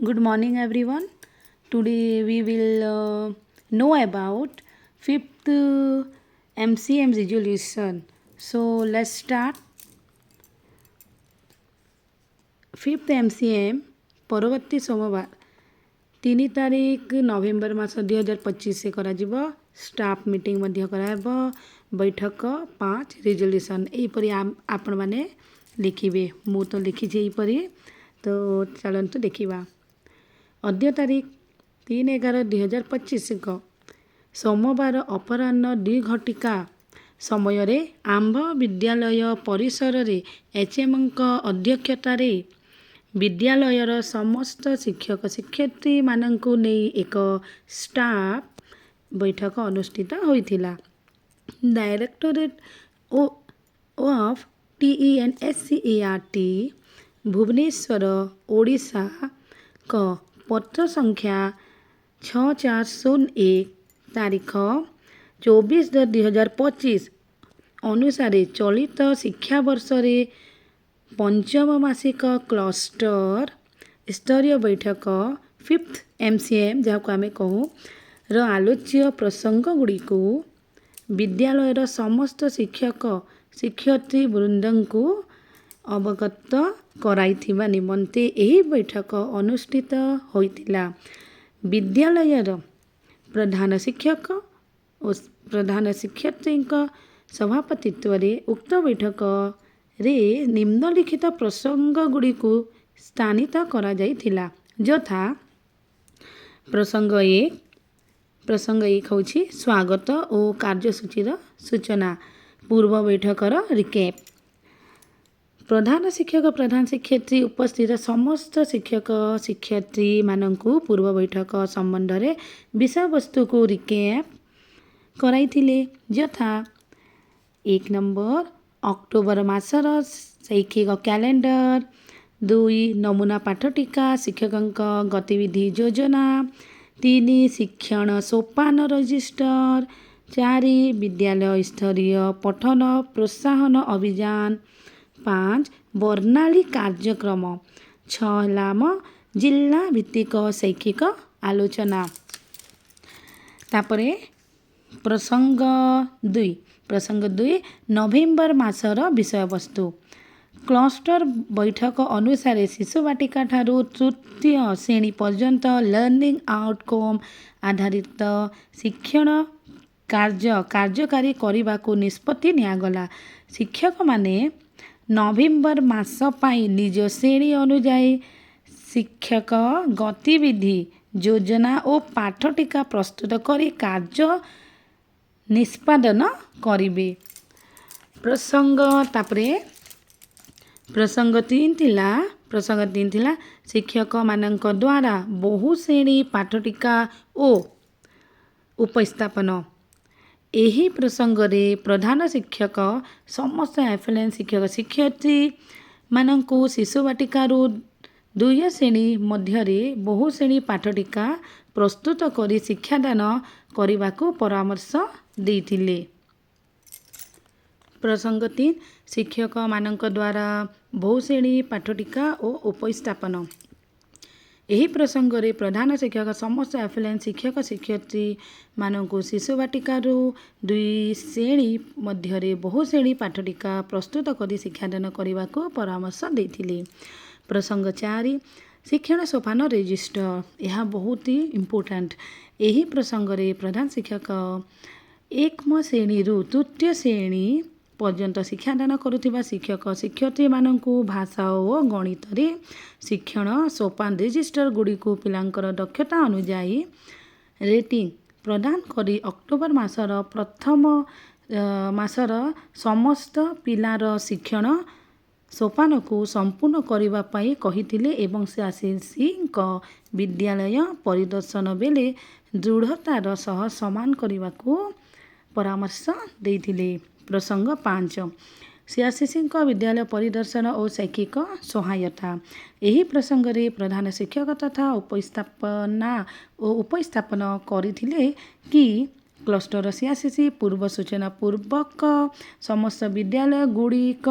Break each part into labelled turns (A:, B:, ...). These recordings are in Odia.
A: Good morning, everyone. Today we will know about fifth MCM resolution. So let's start. Fifth MCM ପରବର୍ତ୍ତୀ ସୋମବାର 3 ତାରିଖ ନଭେମ୍ବର ମାସ 2025 କରାଯିବ। ଷ୍ଟାଫ୍ ମିଟିଂ ମଧ୍ୟ କରାହେବ। ବୈଠକ 5 ରିଜଲ୍ୟୁସନ୍ ଏହିପରି ଆପଣମାନେ ଲେଖିବେ। ମୁଁ ତ ଲିଖିଛି ଏହିପରି, ତ ଚାଲନ୍ତୁ ଦେଖିବା। ଅଦ୍ୟ ତାରିଖ 3/11/2025 ସୋମବାର ଅପରାହ୍ନ 2 ଘଟିକା ସମୟରେ ଆମ୍ଭ ବିଦ୍ୟାଳୟ ପରିସରରେ HMଙ୍କ ଅଧ୍ୟକ୍ଷତାରେ ବିଦ୍ୟାଳୟର ସମସ୍ତ ଶିକ୍ଷକ ଶିକ୍ଷୟିତ୍ରୀମାନଙ୍କୁ ନେଇ ଏକ ଷ୍ଟାଫ୍ ବୈଠକ ଅନୁଷ୍ଠିତ ହୋଇଥିଲା। ଡାଇରେକ୍ଟୋରେଟ୍ ଅଫ୍ TENSCERT ଭୁବନେଶ୍ୱର ଓଡ଼ିଶାଙ୍କ ପତ୍ର ସଂଖ୍ୟା 6401 ତାରିଖ 24/2025 ଅନୁସାରେ ଚଳିତ ଶିକ୍ଷାବର୍ଷରେ ପଞ୍ଚମ ମାସିକ କ୍ଲଷ୍ଟର ସ୍ତରୀୟ ବୈଠକ ଫିଫ୍ଥ MCM ଯାହାକୁ ଆମେ କହୁ ର ଆଲୋଚ୍ୟ ପ୍ରସଙ୍ଗଗୁଡ଼ିକୁ ବିଦ୍ୟାଳୟର ସମସ୍ତ ଶିକ୍ଷକ ଶିକ୍ଷୟିତ୍ରୀ ବୃନ୍ଦଙ୍କୁ ଅବଗତ କରାଇଥିବା ନିମନ୍ତେ ଏହି ବୈଠକ ଅନୁଷ୍ଠିତ ହୋଇଥିଲା। ବିଦ୍ୟାଳୟର ପ୍ରଧାନ ଶିକ୍ଷକ ଓ ପ୍ରଧାନ ଶିକ୍ଷୟିତ୍ରୀଙ୍କ ସଭାପତିତ୍ୱରେ ଉକ୍ତ ବୈଠକରେ ନିମ୍ନଲିଖିତ ପ୍ରସଙ୍ଗଗୁଡ଼ିକୁ ସ୍ଥାନିତ କରାଯାଇଥିଲା, ଯଥା ପ୍ରସଙ୍ଗ 1 ହେଉଛି ସ୍ୱାଗତ ଓ କାର୍ଯ୍ୟସୂଚୀର ସୂଚନା। ପୂର୍ବ ବୈଠକର ରିକ୍ୟାପ୍। ପ୍ରଧାନ ଶିକ୍ଷକ ପ୍ରଧାନ ଶିକ୍ଷୟିତ୍ରୀ ଉପସ୍ଥିତ ସମସ୍ତ ଶିକ୍ଷକ ଶିକ୍ଷୟିତ୍ରୀମାନଙ୍କୁ ପୂର୍ବ ବୈଠକ ସମ୍ବନ୍ଧରେ ବିଷୟବସ୍ତୁକୁ ରିକ୍ୟାପ୍ କରାଇଥିଲେ, ଯଥା 1 ନମ୍ବର ଅକ୍ଟୋବର ମାସର ଶୈକ୍ଷିକ କ୍ୟାଲେଣ୍ଡର, 2 ନମୁନା ପାଠଟିକା ଶିକ୍ଷକଙ୍କ ଗତିବିଧି ଯୋଜନା, 3 ଶିକ୍ଷଣ ସୋପାନ ରେଜିଷ୍ଟର, 4 ବିଦ୍ୟାଳୟ ସ୍ତରୀୟ ପଠନ ପ୍ରୋତ୍ସାହନ ଅଭିଯାନ, 5 ବର୍ଣ୍ଣାଳୀ କାର୍ଯ୍ୟକ୍ରମ, 6 ହେଲା ଆମ ଜିଲ୍ଲା ଭିତ୍ତିକ ଶୈକ୍ଷିକ ଆଲୋଚନା। ତାପରେ ପ୍ରସଙ୍ଗ 2 ନଭେମ୍ବର ମାସର ବିଷୟବସ୍ତୁ। କ୍ଲଷ୍ଟର ବୈଠକ ଅନୁସାରେ ଶିଶୁ ବାଟିକା ଠାରୁ ତୃତୀୟ ଶ୍ରେଣୀ ପର୍ଯ୍ୟନ୍ତ ଲର୍ଣ୍ଣିଂ ଆଉଟକମ୍ ଆଧାରିତ ଶିକ୍ଷଣ କାର୍ଯ୍ୟକାରୀ କରିବାକୁ ନିଷ୍ପତ୍ତି ନିଆଗଲା। ଶିକ୍ଷକମାନେ ନଭେମ୍ବର ମାସ ପାଇଁ ନିଜ ଶ୍ରେଣୀ ଅନୁଯାୟୀ ଶିକ୍ଷକ ଗତିବିଧି ଯୋଜନା ଓ ପାଠଟିକା ପ୍ରସ୍ତୁତ କରି କାର୍ଯ୍ୟ ନିଷ୍ପାଦନ କରିବେ। ପ୍ରସଙ୍ଗ 3 ଥିଲା ଶିକ୍ଷକମାନଙ୍କ ଦ୍ୱାରା ବହୁ ଶ୍ରେଣୀ ପାଠଟିକା ଓ ଉପସ୍ଥାପନ। ଏହି ପ୍ରସଙ୍ଗରେ ପ୍ରଧାନ ଶିକ୍ଷକ ସମସ୍ତ ଆଫିଲିଏଟ୍ ଶିକ୍ଷକ ଶିକ୍ଷୟିତ୍ରୀମାନଙ୍କୁ ଶିଶୁ ବାଟିକାରୁ 2 ଶ୍ରେଣୀ ମଧ୍ୟରେ ବହୁ ଶ୍ରେଣୀ ପାଠଟିକା ପ୍ରସ୍ତୁତ କରି ଶିକ୍ଷାଦାନ କରିବାକୁ ପରାମର୍ଶ ଦେଇଥିଲେ। ପ୍ରସଙ୍ଗ 3 ଶିକ୍ଷକମାନଙ୍କ ଦ୍ୱାରା ବହୁ ଶ୍ରେଣୀ ପାଠଟିକା ଓ ଉପସ୍ଥାପନ। ଏହି ପ୍ରସଙ୍ଗରେ ପ୍ରଧାନ ଶିକ୍ଷକ ସମସ୍ତ ଆଫିଲିଏଟ୍ ଶିକ୍ଷକ ଶିକ୍ଷୟିତ୍ରୀମାନଙ୍କୁ ଶିଶୁ ବାଟିକାରୁ 2 ଶ୍ରେଣୀ ମଧ୍ୟରେ ବହୁ ଶ୍ରେଣୀ ପାଠଟିକା ପ୍ରସ୍ତୁତ କରି ଶିକ୍ଷାଦାନ କରିବାକୁ ପରାମର୍ଶ ଦେଇଥିଲେ। ପ୍ରସଙ୍ଗ 4 ଶିକ୍ଷଣ ସୋପାନ ରେଜିଷ୍ଟର। ଏହା ବହୁତ ଇମ୍ପୋର୍ଟାଣ୍ଟ। ଏହି ପ୍ରସଙ୍ଗରେ ପ୍ରଧାନ ଶିକ୍ଷକ 1ମ ଶ୍ରେଣୀରୁ 3ୟ ଶ୍ରେଣୀ ପର୍ଯ୍ୟନ୍ତ ଶିକ୍ଷାଦାନ କରୁଥିବା ଶିକ୍ଷକ ଶିକ୍ଷୟିତ୍ରୀମାନଙ୍କୁ ଭାଷା ଓ ଗଣିତରେ ଶିକ୍ଷଣ ସୋପାନ ରେଜିଷ୍ଟରଗୁଡ଼ିକୁ ପିଲାଙ୍କର ଦକ୍ଷତା ଅନୁଯାୟୀ ରେଟିଂ ପ୍ରଦାନ କରି ଅକ୍ଟୋବର ମାସର ପ୍ରଥମ ମାସର ସମସ୍ତ ପିଲାର ଶିକ୍ଷଣ ସୋପାନକୁ ସମ୍ପୂର୍ଣ୍ଣ କରିବା ପାଇଁ କହିଥିଲେ ଏବଂ CCCଙ୍କ ବିଦ୍ୟାଳୟ ପରିଦର୍ଶନ ବେଳେ ଦୃଢ଼ତାର ସହ ସମାନ କରିବାକୁ ପରାମର୍ଶ ଦେଇଥିଲେ। ପ୍ରସଙ୍ଗ 5 CCCଙ୍କ ବିଦ୍ୟାଳୟ ପରିଦର୍ଶନ ଓ ଶୈକ୍ଷିକ ସହାୟତା। ଏହି ପ୍ରସଙ୍ଗରେ ପ୍ରଧାନ ଶିକ୍ଷକ ତଥା ଉପସ୍ଥାପନ କରିଥିଲେ କି କ୍ଲଷ୍ଟର CCC ପୂର୍ବ ସୂଚନା ପୂର୍ବକ ସମସ୍ତ ବିଦ୍ୟାଳୟଗୁଡ଼ିକ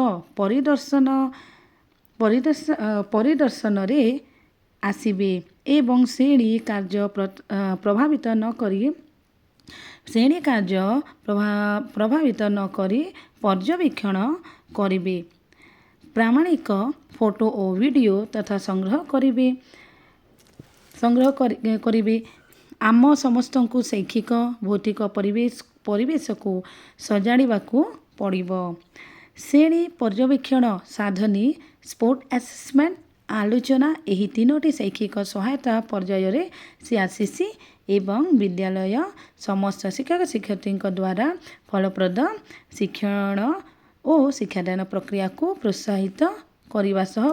A: ପରିଦର୍ଶନରେ ଆସିବେ ଏବଂ ଶ୍ରେଣୀ କାର୍ଯ୍ୟ ପ୍ରଭାବିତ ନ କରି ଶ୍ରେଣୀ କାର୍ଯ୍ୟ ପ୍ରଭାବିତ ନ କରି ପର୍ଯ୍ୟବେକ୍ଷଣ କରିବେ। ପ୍ରାମାଣିକ ଫଟୋ ଓ ଭିଡ଼ିଓ ତଥା ସଂଗ୍ରହ କରିବେ। ଆମ ସମସ୍ତଙ୍କୁ ଶୈକ୍ଷିକ ଭୌତିକ ପରିବେଶକୁ ସଜାଡ଼ିବାକୁ ପଡ଼ିବ। ଶ୍ରେଣୀ ପର୍ଯ୍ୟବେକ୍ଷଣ ସାଧନୀ ସ୍ପୋର୍ଟ ଆସେସମେଣ୍ଟ ଆଲୋଚନା ଏହି ତିନୋଟି ଶୈକ୍ଷିକ ସହାୟତା ପର୍ଯ୍ୟାୟରେ CRCC ଏବଂ ବିଦ୍ୟାଳୟ ସମସ୍ତ ଶିକ୍ଷକ ଶିକ୍ଷୟିତ୍ରୀଙ୍କ ଦ୍ୱାରା ଫଳପ୍ରଦ ଶିକ୍ଷଣ ଓ ଶିକ୍ଷାଦାନ ପ୍ରକ୍ରିୟାକୁ ପ୍ରୋତ୍ସାହିତ କରିବା ସହ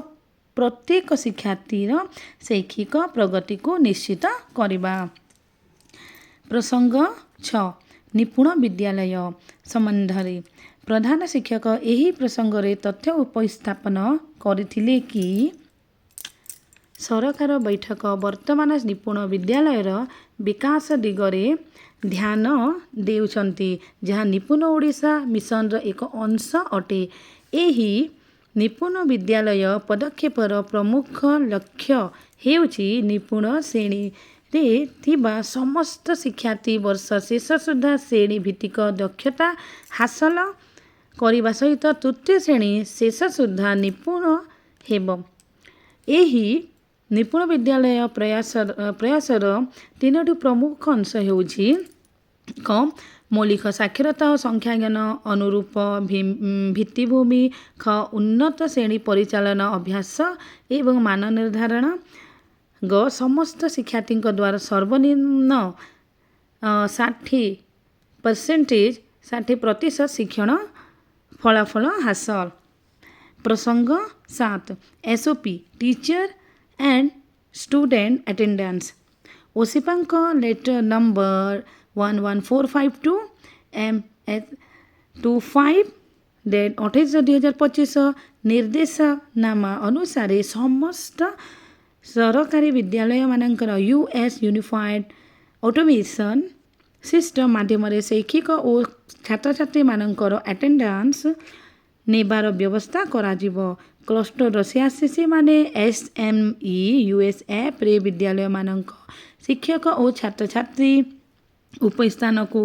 A: ପ୍ରତ୍ୟେକ ଶିକ୍ଷାର୍ଥୀର ଶୈକ୍ଷିକ ପ୍ରଗତିକୁ ନିଶ୍ଚିତ କରିବା। ପ୍ରସଙ୍ଗ 6 ନିପୁଣ ବିଦ୍ୟାଳୟ ସମ୍ବନ୍ଧରେ ପ୍ରଧାନ ଶିକ୍ଷକ ଏହି ପ୍ରସଙ୍ଗରେ ତଥ୍ୟ ଉପସ୍ଥାପନ କରିଥିଲେ କି ସରକାର ବୈଠକ ବର୍ତ୍ତମାନ ନିପୁଣ ବିଦ୍ୟାଳୟର ବିକାଶ ଦିଗରେ ଧ୍ୟାନ ଦେଉଛନ୍ତି, ଯାହା ନିପୁଣ ଓଡ଼ିଶା ମିଶନର ଏକ ଅଂଶ ଅଟେ। ଏହି ନିପୁଣ ବିଦ୍ୟାଳୟ ପଦକ୍ଷେପର ପ୍ରମୁଖ ଲକ୍ଷ୍ୟ ହେଉଛି ନିପୁଣ ଶ୍ରେଣୀରେ ଥିବା ସମସ୍ତ ଶିକ୍ଷାର୍ଥୀ ବର୍ଷ ଶେଷ ସୁଦ୍ଧା ଶ୍ରେଣୀ ଭିତ୍ତିକ ଦକ୍ଷତା ହାସଲ କରିବା ସହିତ ତୃତୀୟ ଶ୍ରେଣୀ ଶେଷ ସୁଦ୍ଧା ନିପୁଣ ହେବ। ଏହି ନିପୁଣ ବିଦ୍ୟାଳୟ ପ୍ରୟାସର ତିନୋଟି ପ୍ରମୁଖ ଅଂଶ ହେଉଛି ମୌଳିକ ସାକ୍ଷରତା ଓ ସଂଖ୍ୟାଜ୍ଞାନ ଅନୁରୂପ ଭିତ୍ତିଭୂମି, ଉନ୍ନତ ଶ୍ରେଣୀ ପରିଚାଳନା ଅଭ୍ୟାସ ଏବଂ ମାନ ନିର୍ଦ୍ଧାରଣ, ସମସ୍ତ ଶିକ୍ଷାର୍ଥୀଙ୍କ ଦ୍ୱାରା ସର୍ବନିମ୍ନ 60% ଶିକ୍ଷଣ ଫଳାଫଳ ହାସଲ। ପ୍ରସଙ୍ଗ 7 SOP teacher and student attendance ଓସିପାଙ୍କ ଲେଟର ନମ୍ବର 11452 MS25 ଡେଟ୍ 28/2025 ନିର୍ଦ୍ଦେଶନାମା ଅନୁସାରେ ସମସ୍ତ ସରକାରୀ ବିଦ୍ୟାଳୟମାନଙ୍କର US ୟୁନିଫାଏଡ୍ ଅଟୋମେସନ୍ ସିଷ୍ଟମ ମାଧ୍ୟମରେ ଶୈକ୍ଷିକ ଓ ଛାତ୍ରଛାତ୍ରୀମାନଙ୍କର ଆଟେଣ୍ଡାନ୍ସ ନେବାର ବ୍ୟବସ୍ଥା କରାଯିବ। କ୍ଲଷ୍ଟରର CRCC ମାନେ SME US ଆପ୍ରେ ବିଦ୍ୟାଳୟମାନଙ୍କ ଶିକ୍ଷକ ଓ ଛାତ୍ରଛାତ୍ରୀ ଉପସ୍ଥାନକୁ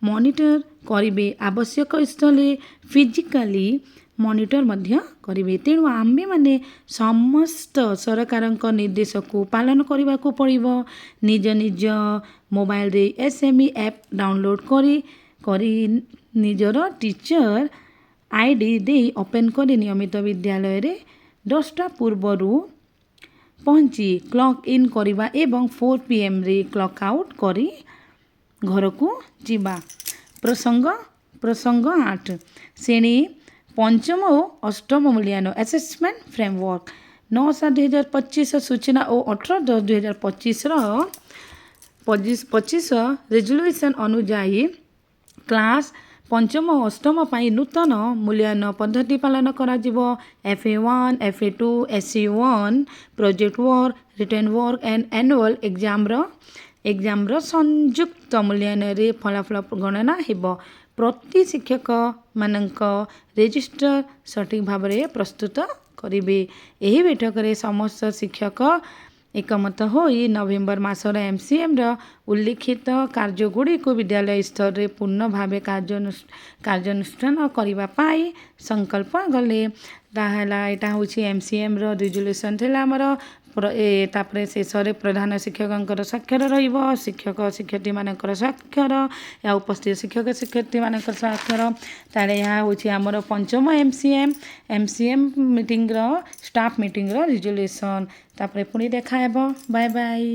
A: ମନିଟର କରିବେ, ଆବଶ୍ୟକ ସ୍ଥଳେ ଫିଜିକାଲି ମନିଟର ମଧ୍ୟ କରିବେ। ତେଣୁ ଆମ୍ଭେମାନେ ସମସ୍ତ ସରକାରଙ୍କ ନିର୍ଦ୍ଦେଶକୁ ପାଳନ କରିବାକୁ ପଡ଼ିବ। ନିଜ ନିଜ ମୋବାଇଲରେ SME ଆପ୍ ଡାଉନଲୋଡ୍ କରି ନିଜର ଟିଚର ID ଦେଇ ଓପେନ୍ କରି ନିୟମିତ ବିଦ୍ୟାଳୟରେ 10ଟା ପୂର୍ବରୁ ପହଞ୍ଚି କ୍ଲକ୍ ଇନ୍ କରିବା ଏବଂ 4 PMରେ କ୍ଲକ୍ ଆଉଟ୍ କରି ଘରକୁ ଯିବା। ପ୍ରସଙ୍ଗ 8 ଶ୍ରେଣୀ ପଞ୍ଚମ ଓ ଅଷ୍ଟମ ମୂଲ୍ୟାୟନ ଆସେସମେଣ୍ଟ ଫ୍ରେମୱାର୍କ 9/7/2025 ସୂଚନା ଓ 18/10/2025 ରେଜୁଲେସନ ଅନୁଯାୟୀ କ୍ଲାସ ପଞ୍ଚମ ଓ ଅଷ୍ଟମ ପାଇଁ ନୂତନ ମୂଲ୍ୟାୟନ ପଦ୍ଧତି ପାଳନ କରାଯିବ। FA1, FA2, SC1 project work, written work and annual ଏକ୍ଜାମର ସଂଯୁକ୍ତ ମୂଲ୍ୟାୟନରେ ଫଳାଫଳ ଗଣନା ହେବ। ପ୍ରତି ଶିକ୍ଷକମାନଙ୍କ ରେଜିଷ୍ଟର ସଠିକ ଭାବରେ ପ୍ରସ୍ତୁତ କରିବେ। ଏହି ବୈଠକରେ ସମସ୍ତ ଶିକ୍ଷକ ଏକମତ ହୋଇ ନଭେମ୍ବର ମାସର MCMର ଉଲ୍ଲିଖିତ କାର୍ଯ୍ୟଗୁଡ଼ିକୁ ବିଦ୍ୟାଳୟ ସ୍ତରରେ ପୂର୍ଣ୍ଣ ଭାବେ କାର୍ଯ୍ୟାନୁଷ୍ଠାନ କରିବା ପାଇଁ ସଂକଳ୍ପ କଲେ। ଏଇଟା ହେଉଛି MCMର ରେଜୁଲେସନ୍ ଥିଲା ଆମର। ତାପରେ ଶେଷରେ ପ୍ରଧାନ ଶିକ୍ଷକଙ୍କର ସ୍ୱାକ୍ଷର ରହିବ, ଶିକ୍ଷକ ଶିକ୍ଷୟିତ୍ରୀମାନଙ୍କର ସ୍ୱାକ୍ଷର, ଏହା ଉପସ୍ଥିତ ଶିକ୍ଷକ ଶିକ୍ଷୟିତ୍ରୀମାନଙ୍କର ସ୍ୱାକ୍ଷର। ତାହେଲେ ଏହା ହେଉଛି ଆମର ପଞ୍ଚମ MCM ମିଟିଂର ଷ୍ଟାଫ୍ ମିଟିଂର ରେଜୁଲେସନ୍। ତାପରେ ପୁଣି ଦେଖା ହେବ। Bye bye.